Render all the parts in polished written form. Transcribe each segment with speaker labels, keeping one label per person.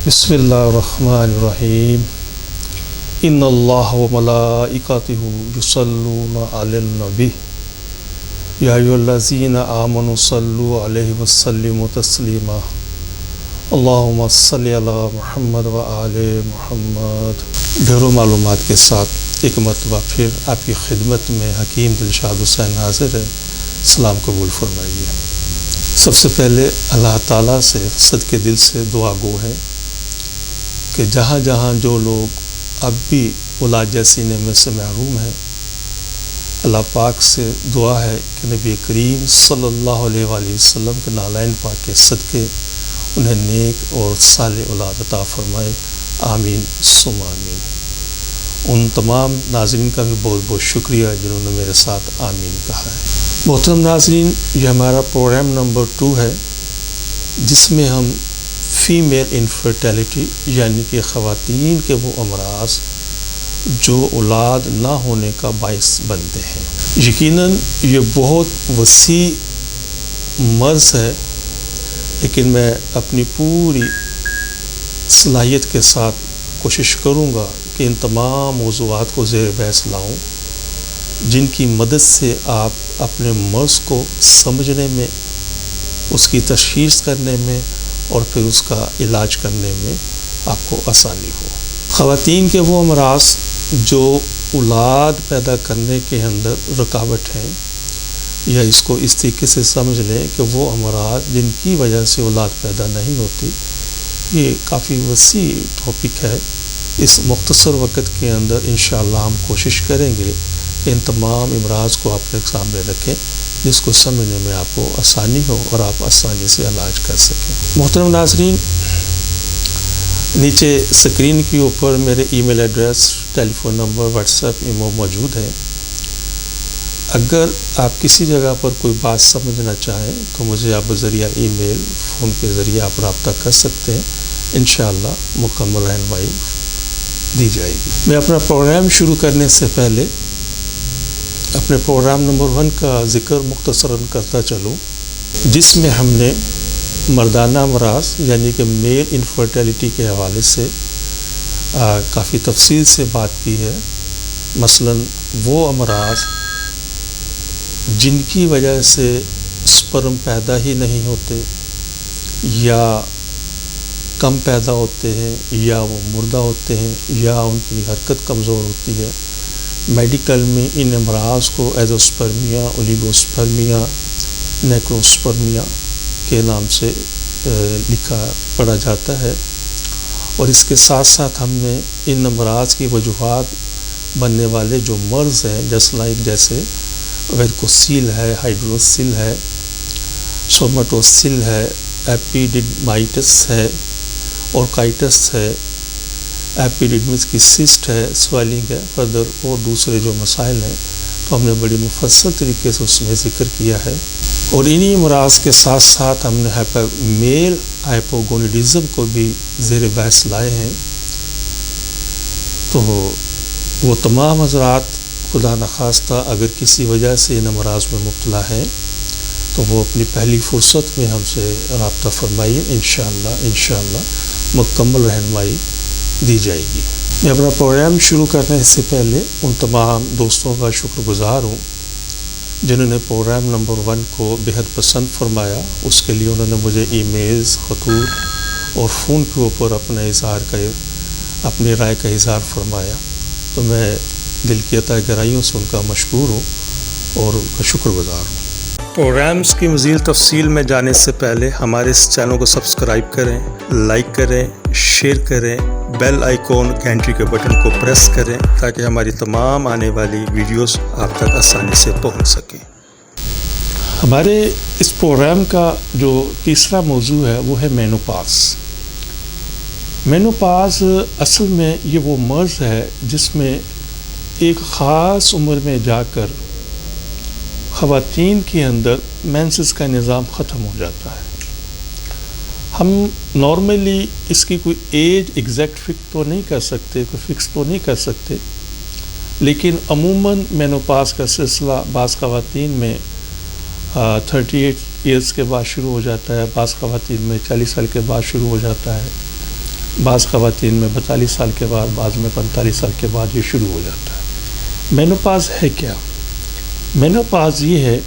Speaker 1: بسم اللہ الرحمن الرحیم ان اللہ و ملائکتہ یصلون علی النبی یا ایھا الذین آمنوا صلوا علیہ وسلموا تسلیما اللہم صلی علی محمد و آل محمد۔ ڈھیروں معلومات کے ساتھ ایک مرتبہ پھر آپ کی خدمت میں حکیم دلشاد حسین حاضر ہے۔ سلام قبول فرمائیے۔ سب سے پہلے اللہ تعالیٰ سے صدقے دل سے دعا گو ہے کہ جہاں جہاں جو لوگ اب بھی اولاد جیسی نعمت سے محروم ہیں، اللہ پاک سے دعا ہے کہ نبی کریم صلی اللہ علیہ وآلہ وسلم کے نالین پاک کے صدقے انہیں نیک اور صالح اولاد عطا فرمائے، آمین ثم آمین۔ ان تمام ناظرین کا بھی بہت بہت شکریہ جنہوں نے میرے ساتھ آمین کہا ہے۔ محترم ناظرین، یہ ہمارا پروگرام نمبر 2 ہے جس میں ہم فیمیل انفرٹیلیٹی یعنی کہ خواتین کے وہ امراض جو اولاد نہ ہونے کا باعث بنتے ہیں۔ یقیناً یہ بہت وسیع مرض ہے، لیکن میں اپنی پوری صلاحیت کے ساتھ کوشش کروں گا کہ ان تمام موضوعات کو زیر بحث لاؤں جن کی مدد سے آپ اپنے مرض کو سمجھنے میں، اس کی تشخیص کرنے میں اور پھر اس کا علاج کرنے میں آپ کو آسانی ہو۔ خواتین کے وہ امراض جو اولاد پیدا کرنے کے اندر رکاوٹ ہیں، یا اس کو اس طریقے سے سمجھ لیں کہ وہ امراض جن کی وجہ سے اولاد پیدا نہیں ہوتی، یہ کافی وسیع ٹاپک ہے۔ اس مختصر وقت کے اندر انشاءاللہ ہم کوشش کریں گے کہ ان تمام امراض کو اپنے سامنے رکھیں جس کو سمجھنے میں آپ کو آسانی ہو اور آپ آسانی سے علاج کر سکیں۔ محترم ناظرین، نیچے اسکرین کے اوپر میرے email address, telephone number, WhatsApp, imo موجود ہے۔ اگر آپ کسی جگہ پر کوئی بات سمجھنا چاہیں تو مجھے آپ بذریعہ ای میل، فون کے ذریعے آپ رابطہ کر سکتے ہیں، انشاءاللہ مکمل رہنمائی دی جائے گی۔ میں اپنا پروگرام شروع کرنے سے پہلے اپنے پروگرام نمبر 1 کا ذکر مختصراً کرتا چلوں، جس میں ہم نے مردانہ امراض یعنی کہ میل انفرٹیلیٹی کے حوالے سے کافی تفصیل سے بات کی ہے۔ مثلاً وہ امراض جن کی وجہ سے سپرم پیدا ہی نہیں ہوتے، یا کم پیدا ہوتے ہیں، یا وہ مردہ ہوتے ہیں، یا ان کی حرکت کمزور ہوتی ہے۔ میڈیکل میں ان امراض کو ایزوسپرمیا، اولیگوسپرمیا، نیکروسپرمیا کے نام سے لکھا پڑھا جاتا ہے۔ اور اس کے ساتھ ساتھ ہم نے ان امراض کی وجوہات بننے والے جو مرض ہیں جیسے ویرکوسیل ہے، ہائیڈروسیل ہے، سومٹوسیل ہے، ایپیڈیڈمائٹس ہے، اورکائٹس ہے، ایپیڈیڈمس کی سسٹ ہے، سویلنگ ہے، فردر اور دوسرے جو مسائل ہیں تو ہم نے بڑی مفصل طریقے سے اس میں ذکر کیا ہے۔ اور انہی امراض کے ساتھ ساتھ ہم نے میل ہائپوگونیڈزم کو بھی زیر بحث لائے ہیں۔ تو وہ تمام حضرات خدا نخواستہ اگر کسی وجہ سے ان امراض میں مبتلا ہیں تو وہ اپنی پہلی فرصت میں ہم سے رابطہ فرمائیے، انشاءاللہ مکمل رہنمائی دی جائے گی۔ میں اپنا پروگرام شروع کرنے سے پہلے ان تمام دوستوں کا شکر گزار ہوں جنہوں نے پروگرام نمبر 1 کو بہت پسند فرمایا۔ اس کے لیے انہوں نے مجھے ای میلز، خطوط اور فون کے اوپر اپنی رائے کا اظہار فرمایا، تو میں دل کی عطا گہرائیوں سے ان کا مشکور ہوں اور ان کا شکر گزار ہوں۔ پروگرامز کی مزید تفصیل میں جانے سے پہلے ہمارے اس چینل کو سبسکرائب کریں، لائک کریں، شیئر کریں، بیل آئیکن گھنٹی کے بٹن کو پریس کریں تاکہ ہماری تمام آنے والی ویڈیوز آپ تک آسانی سے پہنچ سکیں۔ ہمارے اس پروگرام کا جو تیسرا موضوع ہے وہ ہے مینوپاز۔ مینوپاز اصل میں یہ وہ مرض ہے جس میں ایک خاص عمر میں جا کر خواتین کے اندر مینسز کا نظام ختم ہو جاتا ہے۔ ہم نارملی اس کی کوئی ایج ایگزیکٹ فکس تو نہیں کر سکتے، لیکن عموماً مینوپاز کا سلسلہ بعض خواتین میں 38 ایئرس کے بعد شروع ہو جاتا ہے، بعض خواتین میں 40 سال کے بعد شروع ہو جاتا ہے، بعض خواتین میں 42 سال کے بعد، بعض میں 45 سال کے بعد یہ شروع ہو جاتا ہے۔ مینوپاز ہے کیا؟ مینوپاز یہ ہے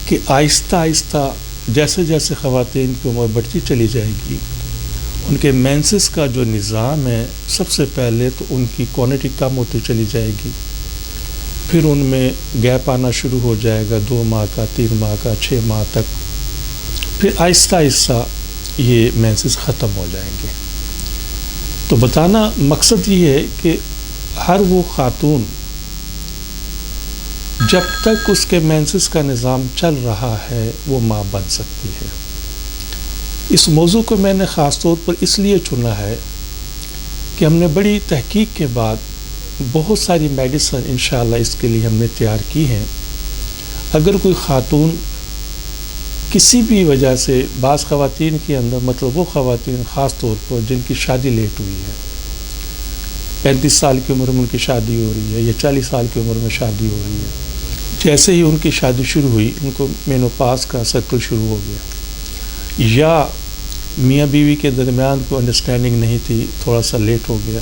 Speaker 1: کہ آہستہ آہستہ جیسے جیسے خواتین کی عمر بڑھتی چلی جائے گی، ان کے مینسز کا جو نظام ہے، سب سے پہلے تو ان کی کوانٹٹی کم ہوتی چلی جائے گی، پھر ان میں گیپ آنا شروع ہو جائے گا 2 ماہ کا، 3 ماہ کا، 6 ماہ تک، پھر آہستہ آہستہ یہ مینسز ختم ہو جائیں گے۔ تو بتانا مقصد یہ ہے کہ ہر وہ خاتون جب تک اس کے مینسز کا نظام چل رہا ہے وہ ماں بن سکتی ہے۔ اس موضوع کو میں نے خاص طور پر اس لیے چنا ہے کہ ہم نے بڑی تحقیق کے بعد بہت ساری میڈیسن انشاءاللہ اس کے لیے ہم نے تیار کی ہیں۔ اگر کوئی خاتون کسی بھی وجہ سے، بعض خواتین کے اندر، مطلب وہ خواتین خاص طور پر جن کی شادی لیٹ ہوئی ہے، 35 سال کی عمر میں ان کی شادی ہو رہی ہے یا 40 سال کی عمر میں شادی ہو رہی ہے، جیسے ہی ان کی شادی شروع ہوئی ان کو مینوپاز کا سائیکل شروع ہو گیا، یا میاں بیوی کے درمیان کوئی انڈرسٹینڈنگ نہیں تھی، تھوڑا سا لیٹ ہو گیا،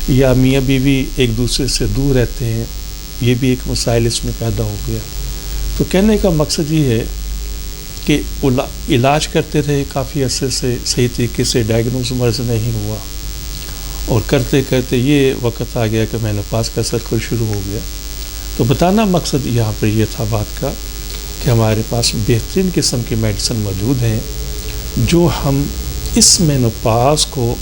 Speaker 1: یا میاں بیوی ایک دوسرے سے دور رہتے ہیں، یہ بھی ایک مسائل اس میں پیدا ہو گیا۔ تو کہنے کا مقصد یہ ہے کہ علاج کرتے رہے کافی عرصے سے، صحیح طریقے سے ڈائگنوز مرض نہیں ہوا، اور کرتے کرتے یہ وقت آ گیا کہ مینوپاز کا سائیکل شروع ہو گیا۔ تو بتانا مقصد یہاں پر یہ تھا بات کا کہ ہمارے پاس بہترین قسم کی میڈیسن موجود ہیں جو ہم اس مینوپاز کو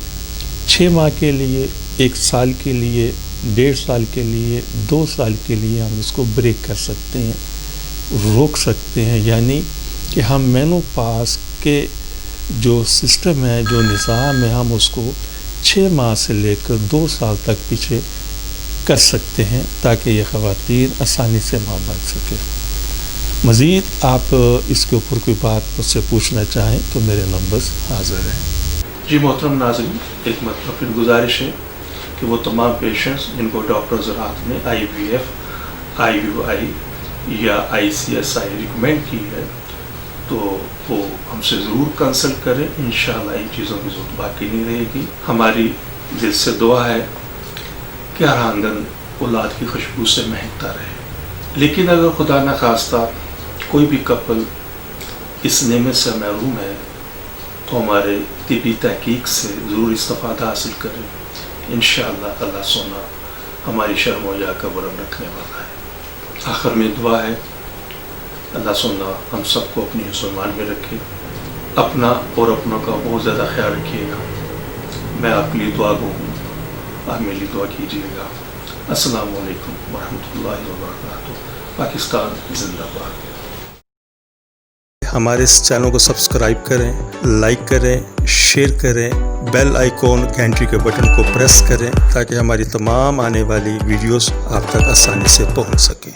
Speaker 1: 6 ماہ کے لیے، 1 سال کے لیے، 1.5 سال کے لیے، 2 سال کے لیے ہم اس کو بریک کر سکتے ہیں، روک سکتے ہیں۔ یعنی کہ ہم مینوپاز کے جو سسٹم ہے، جو نظام ہے، ہم اس کو 6 ماہ سے لے کر 2 سال تک پیچھے کر سکتے ہیں تاکہ یہ خواتین آسانی سے ماں بن سکے۔ مزید آپ اس کے اوپر کوئی بات مجھ سے پوچھنا چاہیں تو میرے نمبرز حاضر ہیں۔ جی محترم ناظرین، ایک مطلب پھر گزارش ہے کہ وہ تمام پیشنٹس جن کو ڈاکٹر حضرات نے IVF، IUI یا ICSI ریکمینڈ کی ہے تو وہ ہم سے ضرور کنسلٹ کریں، انشاءاللہ ان چیزوں کی ضرورت باقی نہیں رہے گی۔ ہماری دل سے دعا ہے کہ ہر آنگن اولاد کی خوشبو سے مہکتا رہے۔ لیکن اگر خدا نخواستہ کوئی بھی کپل اس نعمت سے محروم ہے تو ہمارے طبی تحقیق سے ضرور استفادہ حاصل کریں، انشاءاللہ اللہ سونا ہماری شرم و حیا کا برم رکھنے والا ہے۔ آخر میں دعا ہے اللہ سونا ہم سب کو اپنی حفظ و ایمان میں رکھے، اپنا اور اپنوں کا بہت زیادہ خیال رکھیے گا۔ میں آپ کے لیے دعا گو ہوں، آپ میرے لیے دعا کیجیے گا۔ السلام علیکم ورحمۃ اللہ وبرکاتہ۔ پاکستان زندہ باد۔ ہمارے اس چینل کو سبسکرائب کریں، لائک کریں، شیئر کریں، بیل آئیکن گھنٹی کے بٹن کو پریس کریں تاکہ ہماری تمام آنے والی ویڈیوز آپ تک آسانی سے پہنچ سکیں۔